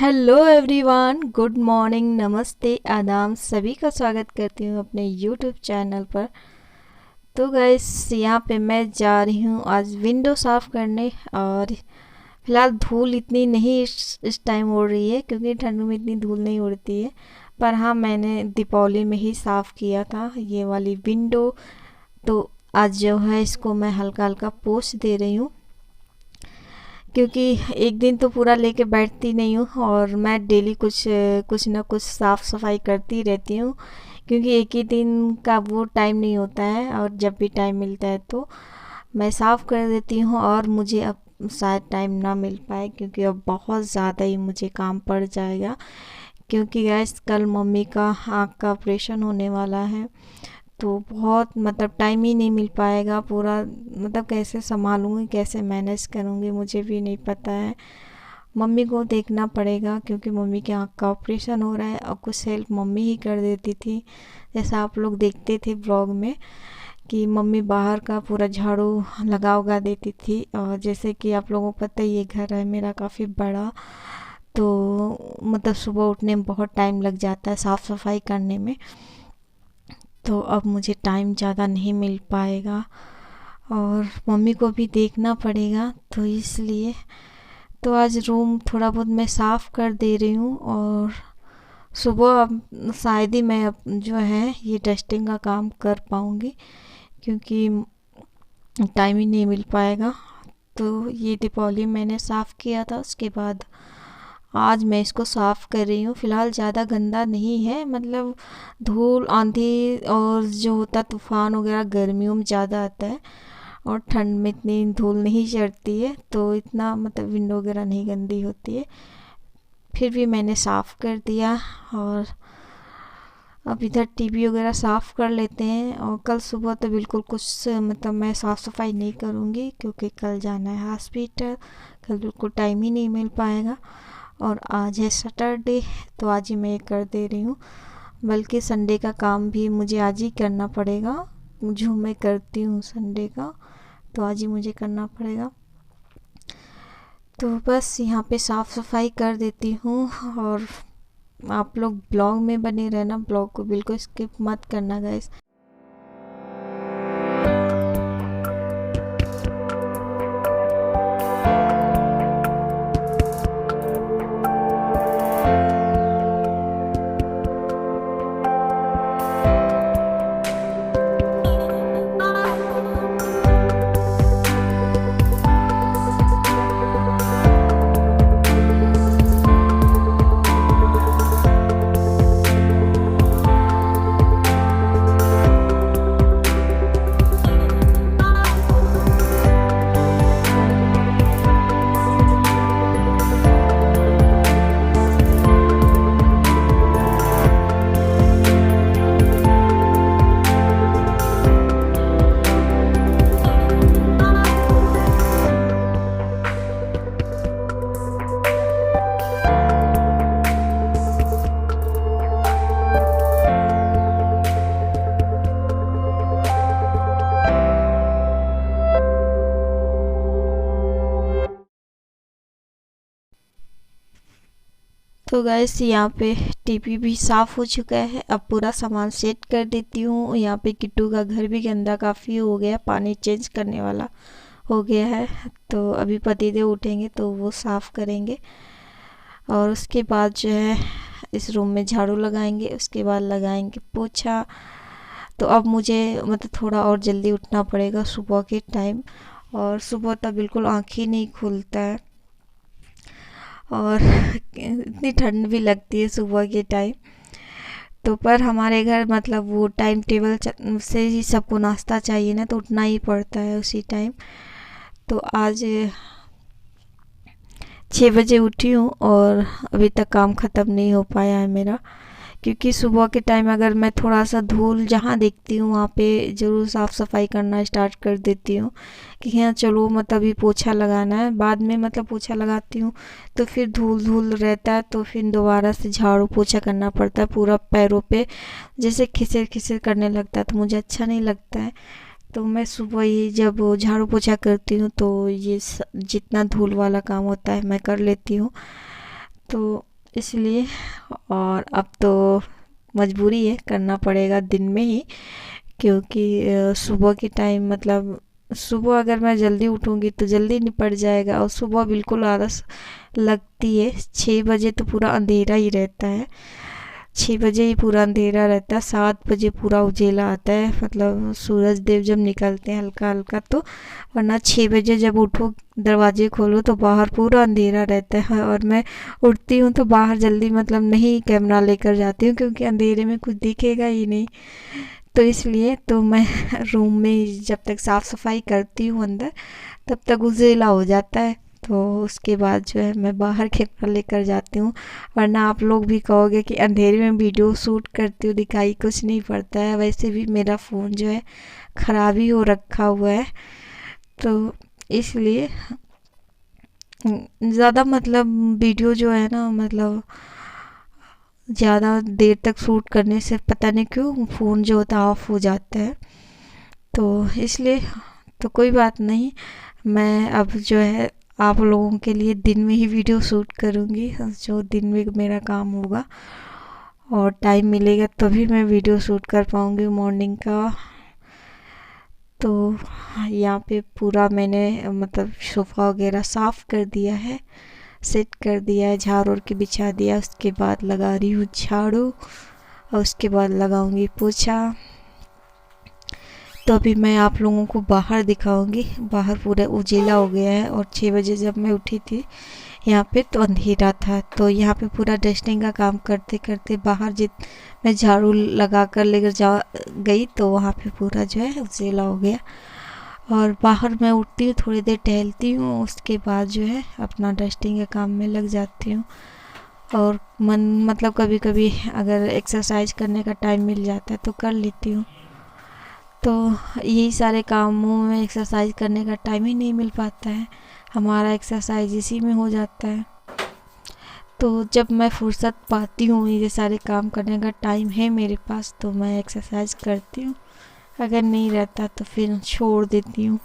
Hello everyone, good morning, नमस्ते, आदाब। सभी का स्वागत करती हूँ अपने यूट्यूब चैनल पर। तो गाइस, यहाँ पे मैं जा रही हूँ आज विंडो साफ़ करने। और फिलहाल धूल इतनी नहीं इस टाइम उड़ रही है, क्योंकि ठंड में इतनी धूल नहीं उड़ती है। पर हाँ, मैंने दीपावली में ही साफ़ किया था ये वाली विंडो। तो आज जो है इसको मैं हल्का हल्का पोंछ दे रही हूँ, क्योंकि एक दिन तो पूरा लेके बैठती नहीं हूँ और मैं डेली कुछ ना कुछ साफ़ सफाई करती रहती हूँ। क्योंकि एक ही दिन का वो टाइम नहीं होता है, और जब भी टाइम मिलता है तो मैं साफ़ कर देती हूँ। और मुझे अब शायद टाइम ना मिल पाए, क्योंकि अब बहुत ज़्यादा ही मुझे काम पड़ जाएगा। क्योंकि गैस कल मम्मी का आँख का ऑपरेशन होने वाला है, तो बहुत मतलब टाइम ही नहीं मिल पाएगा पूरा। मतलब कैसे संभालूंगी, कैसे मैनेज करूंगी, मुझे भी नहीं पता है। मम्मी को देखना पड़ेगा, क्योंकि मम्मी के आँख का ऑपरेशन हो रहा है। और कुछ हेल्प मम्मी ही कर देती थी, जैसा आप लोग देखते थे ब्लॉग में कि मम्मी बाहर का पूरा झाड़ू लगा उगा देती थी। और जैसे कि आप लोगों को पता ही, ये घर है मेरा काफ़ी बड़ा, तो मतलब सुबह उठने में बहुत टाइम लग जाता है साफ़ सफाई करने में। तो अब मुझे टाइम ज़्यादा नहीं मिल पाएगा, और मम्मी को भी देखना पड़ेगा, तो इसलिए तो आज रूम थोड़ा बहुत मैं साफ़ कर दे रही हूँ। और सुबह अब शायद ही मैं अब जो है ये डस्टिंग का काम कर पाऊँगी, क्योंकि टाइम ही नहीं मिल पाएगा। तो ये दीपावली मैंने साफ़ किया था, उसके बाद आज मैं इसको साफ़ कर रही हूँ। फ़िलहाल ज़्यादा गंदा नहीं है, मतलब धूल आंधी और जो होता तूफ़ान वगैरह गर्मियों में ज़्यादा आता है, और ठंड में इतनी धूल नहीं चढ़ती है, तो इतना मतलब विंडो वगैरह नहीं गंदी होती है। फिर भी मैंने साफ़ कर दिया। और अब इधर टीवी वगैरह साफ़ कर लेते हैं। और कल सुबह तो बिल्कुल कुछ मतलब मैं साफ़ सफाई नहीं करूँगी, क्योंकि कल जाना है हॉस्पिटल। कल बिल्कुल टाइम ही नहीं मिल पाएगा। और आज है सैटरडे, तो आज ही मैं ये कर दे रही हूँ। बल्कि संडे का काम भी मुझे आज ही करना पड़ेगा, जो मैं करती हूँ संडे का, तो आज ही मुझे करना पड़ेगा। तो बस यहाँ पे साफ़ सफाई कर देती हूँ। और आप लोग ब्लॉग में बने रहना, ब्लॉग को बिल्कुल स्किप मत करना गाइस। तो गैस यहाँ पे टीवी भी साफ़ हो चुका है। अब पूरा सामान सेट कर देती हूँ। यहाँ पे किट्टू का घर भी गंदा काफ़ी हो गया, पानी चेंज करने वाला हो गया है। तो अभी पतिदेव उठेंगे तो वो साफ़ करेंगे, और उसके बाद जो है इस रूम में झाड़ू लगाएंगे, उसके बाद लगाएंगे पोछा। तो अब मुझे मतलब थोड़ा और जल्दी उठना पड़ेगा सुबह के टाइम, और सुबह तक बिल्कुल आँख ही नहीं खुलता है। और इतनी ठंड भी लगती है सुबह के टाइम। तो पर हमारे घर मतलब वो टाइम टेबल से ही सबको नाश्ता चाहिए ना, तो उठना ही पड़ता है उसी टाइम। तो आज 6 बजे उठी हूँ, और अभी तक काम ख़त्म नहीं हो पाया है मेरा। क्योंकि सुबह के टाइम अगर मैं थोड़ा सा धूल जहाँ देखती हूँ वहाँ पे ज़रूर साफ़ सफाई करना स्टार्ट कर देती हूँ, कि हाँ चलो मतलब अभी पोछा लगाना है। बाद में मतलब पोछा लगाती हूँ तो फिर धूल धूल रहता है, तो फिर दोबारा से झाड़ू पोछा करना पड़ता है पूरा पैरों पे, जैसे खिसर खिसर करने लगता है, तो मुझे अच्छा नहीं लगता है। तो मैं सुबह ही जब झाड़ू पोछा करती हूँ तो ये जितना धूल वाला काम होता है मैं कर लेती हूँ। तो इसलिए। और अब तो मजबूरी है, करना पड़ेगा दिन में ही, क्योंकि सुबह के टाइम मतलब सुबह अगर मैं जल्दी उठूँगी तो जल्दी निपट जाएगा, और सुबह बिल्कुल आलस लगती है। 6 बजे तो पूरा अंधेरा ही रहता है, 6 बजे ही पूरा अंधेरा रहता है, 7 बजे पूरा उजेला आता है, मतलब सूरज देव जब निकलते हैं हल्का हल्का तो। वरना 6 बजे जब उठो, दरवाजे खोलो तो बाहर पूरा अंधेरा रहता है। और मैं उठती हूँ तो बाहर जल्दी मतलब नहीं कैमरा लेकर जाती हूँ, क्योंकि अंधेरे में कुछ दिखेगा ही नहीं। तो इसलिए तो मैं रूम में जब तक साफ़ सफाई करती हूँ अंदर, तब तक उजेला हो जाता है। तो उसके बाद जो है मैं बाहर कैमरा लेकर जाती हूँ। वरना आप लोग भी कहोगे कि अंधेरे में वीडियो शूट करती हूँ, दिखाई कुछ नहीं पड़ता है। वैसे भी मेरा फ़ोन जो है ख़राब ही हो रखा हुआ है, तो इसलिए ज़्यादा मतलब वीडियो जो है ना, मतलब ज़्यादा देर तक शूट करने से पता नहीं क्यों फ़ोन जो होता है ऑफ हो जाता है। तो इसलिए तो कोई बात नहीं, मैं अब जो है आप लोगों के लिए दिन में ही वीडियो शूट करूँगी, जो दिन में मेरा काम होगा और टाइम मिलेगा तभी मैं वीडियो शूट कर पाऊँगी मॉर्निंग का। तो यहाँ पे पूरा मैंने मतलब सोफ़ा वगैरह साफ़ कर दिया है, सेट कर दिया है, झाड़ू के बिछा दिया। उसके बाद लगा रही हूँ झाड़ू, और उसके बाद लगाऊंगी पोछा। तो अभी मैं आप लोगों को बाहर दिखाऊंगी। बाहर पूरा उजेला हो गया है, और 6 बजे जब मैं उठी थी यहाँ पे तो अंधेरा था। तो यहाँ पे पूरा डस्टिंग का काम करते करते बाहर मैं झाड़ू लगा कर लेकर जा गई, तो वहाँ पे पूरा जो है उजेला हो गया। और बाहर मैं उठती हूँ, थोड़ी देर टहलती हूँ, उसके बाद जो है अपना डस्टिंग के काम में लग जाती हूँ। और मन मतलब कभी कभी अगर एक्सरसाइज करने का टाइम मिल जाता है तो कर लेती हूँ। तो यही सारे कामों में एक्सरसाइज करने का टाइम ही नहीं मिल पाता है, हमारा एक्सरसाइज इसी में हो जाता है। तो जब मैं फुर्सत पाती हूँ, ये सारे काम करने का टाइम है मेरे पास, तो मैं एक्सरसाइज करती हूँ। अगर नहीं रहता तो फिर छोड़ देती हूँ।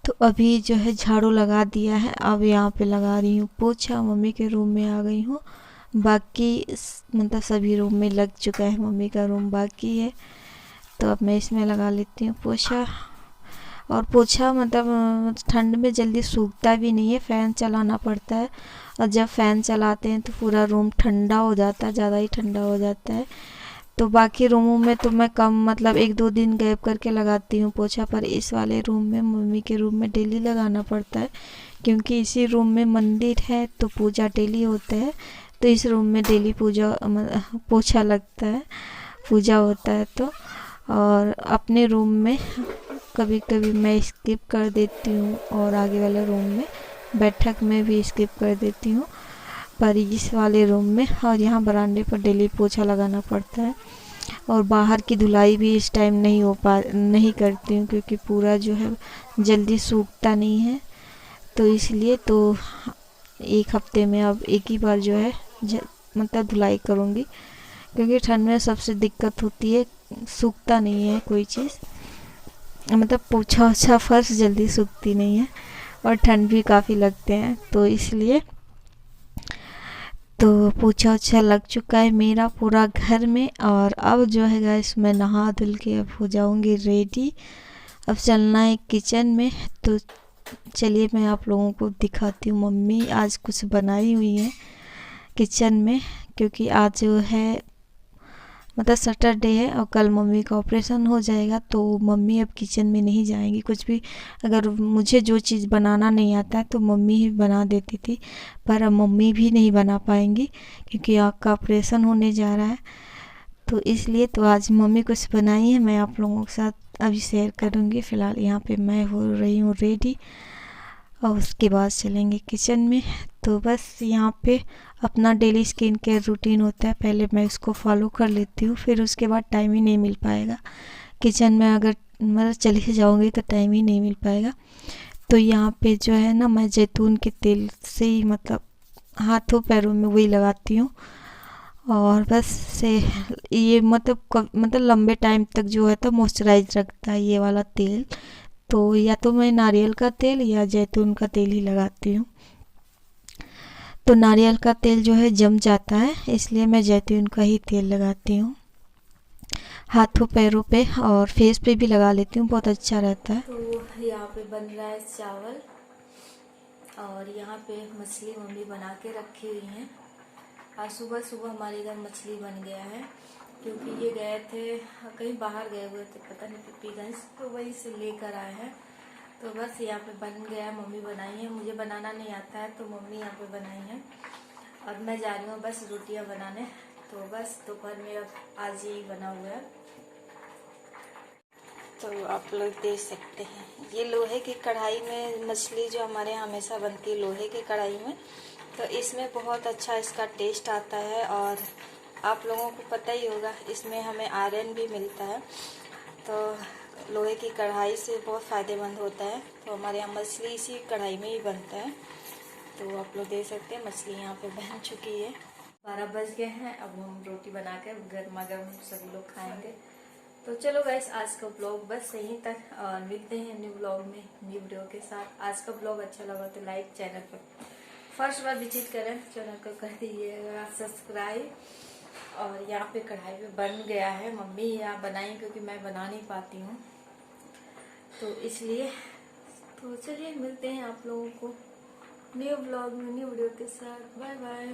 तो अभी जो है झाड़ू लगा दिया है, अब यहाँ पे लगा रही हूँ पोछा। मम्मी के रूम में आ गई हूँ, बाकी मतलब सभी रूम में लग चुका है, मम्मी का रूम बाकी है। तो अब मैं इसमें लगा लेती हूँ पोछा। और पोछा मतलब ठंड में जल्दी सूखता भी नहीं है, फ़ैन चलाना पड़ता है। और जब फ़ैन चलाते हैं तो पूरा रूम ठंडा हो जाता है, ज़्यादा ही ठंडा हो जाता है। तो बाकी रूमों में तो मैं कम मतलब 1-2 दिन गैप करके लगाती हूँ पोछा, पर इस वाले रूम में, मम्मी के रूम में डेली लगाना पड़ता है, क्योंकि इसी रूम में मंदिर है तो पूजा डेली होता है। तो इस रूम में डेली पोछा लगता है, पूजा होता है। तो और अपने रूम में कभी कभी मैं स्किप कर देती हूँ, और आगे वाले रूम में बैठक में भी स्किप कर देती हूँ, पर इस वाले रूम में और यहाँ बरामदे पर डेली पोछा लगाना पड़ता है। और बाहर की धुलाई भी इस टाइम नहीं करती हूँ, क्योंकि पूरा जो है जल्दी सूखता नहीं है। तो इसलिए तो एक हफ्ते में अब एक ही बार जो है मतलब धुलाई करूँगी, क्योंकि ठंड में सबसे दिक्कत होती है, सूखता नहीं है कोई चीज़, मतलब पोछा ओछा फर्श जल्दी सूखती नहीं है, और ठंड भी काफ़ी लगते हैं। तो इसलिए तो पोछा ओछा लग चुका है मेरा पूरा घर में। और अब जो है गाइस मैं नहा धुल के अब हो जाऊंगी रेडी, अब चलना है किचन में। तो चलिए मैं आप लोगों को दिखाती हूँ, मम्मी आज कुछ बनाई हुई है किचन में, क्योंकि आज जो है मतलब सैटरडे है और कल मम्मी का ऑपरेशन हो जाएगा। तो मम्मी अब किचन में नहीं जाएंगी, कुछ भी अगर मुझे जो चीज़ बनाना नहीं आता है तो मम्मी ही बना देती थी, पर अब मम्मी भी नहीं बना पाएंगी, क्योंकि आँख का ऑपरेशन होने जा रहा है। तो इसलिए तो आज मम्मी कुछ बनाई है, मैं आप लोगों के साथ अभी शेयर करूँगी। फ़िलहाल यहाँ पे मैं हो रही हूँ रेडी, और उसके बाद चलेंगे किचन में। तो बस यहाँ पे अपना डेली स्किन केयर रूटीन होता है, पहले मैं उसको फॉलो कर लेती हूँ, फिर उसके बाद टाइम ही नहीं मिल पाएगा किचन में, अगर मतलब चली जाऊँगी तो टाइम ही नहीं मिल पाएगा। तो यहाँ पे जो है ना, मैं जैतून के तेल से ही मतलब हाथों पैरों में वही लगाती हूँ। और बस से ये मतलब लंबे टाइम तक जो है तो मॉइस्चराइज रखता है ये वाला तेल। तो या तो मैं नारियल का तेल या जैतून का तेल ही लगाती हूँ। तो नारियल का तेल जो है जम जाता है, इसलिए मैं जैतून का ही तेल लगाती हूँ हाथों पैरों पे, और फेस पे भी लगा लेती हूँ, बहुत अच्छा रहता है। तो यहाँ पे बन रहा है चावल, और यहाँ पे मछली मम्मी बना के रखी हुई हैं। आज सुबह सुबह हमारे घर मछली बन गया है, क्योंकि ये गए थे कहीं बाहर गए हुए थे, पता नहीं पीपीगंज, तो वहीं से लेकर आए हैं। तो बस यहाँ पे बन गया, मम्मी बनाई है, मुझे बनाना नहीं आता है तो मम्मी यहाँ पे बनाई है। और मैं जा रही हूँ बस रोटियाँ बनाने। तो बस दोपहर में अब आज यही बना हुआ है। तो आप लोग देख सकते हैं, ये लोहे की कढ़ाई में मछली जो हमारे यहाँ हमेशा बनती है लोहे की कढ़ाई में, तो इसमें बहुत अच्छा इसका टेस्ट आता है। और आप लोगों को पता ही होगा इसमें हमें आयरन भी मिलता है, तो लोहे की कढ़ाई से बहुत फ़ायदेमंद होता है। तो हमारे यहाँ मछली इसी कढ़ाई में ही बनता है। तो आप लोग देख सकते हैं मछली यहाँ पे बन चुकी है। 12 बज गए हैं, अब हम रोटी बनाकर गर्मा गर्म सभी लोग खाएंगे। तो चलो गाइस, आज का ब्लॉग बस यहीं तक, और मिलते हैं न्यू ब्लॉग में न्यू वीडियो के साथ। आज का ब्लॉग अच्छा लगा तो लाइक, चैनल पर फर्स्ट बार विजिट करें चैनल को कर दीजिएगा सब्सक्राइब। और यहाँ पे कढ़ाई में बन गया है, मम्मी यहाँ बनाई क्योंकि मैं बना नहीं पाती हूँ, तो इसलिए। तो चलिए मिलते हैं आप लोगों को न्यू ब्लॉग में न्यू वीडियो के साथ। Bye bye.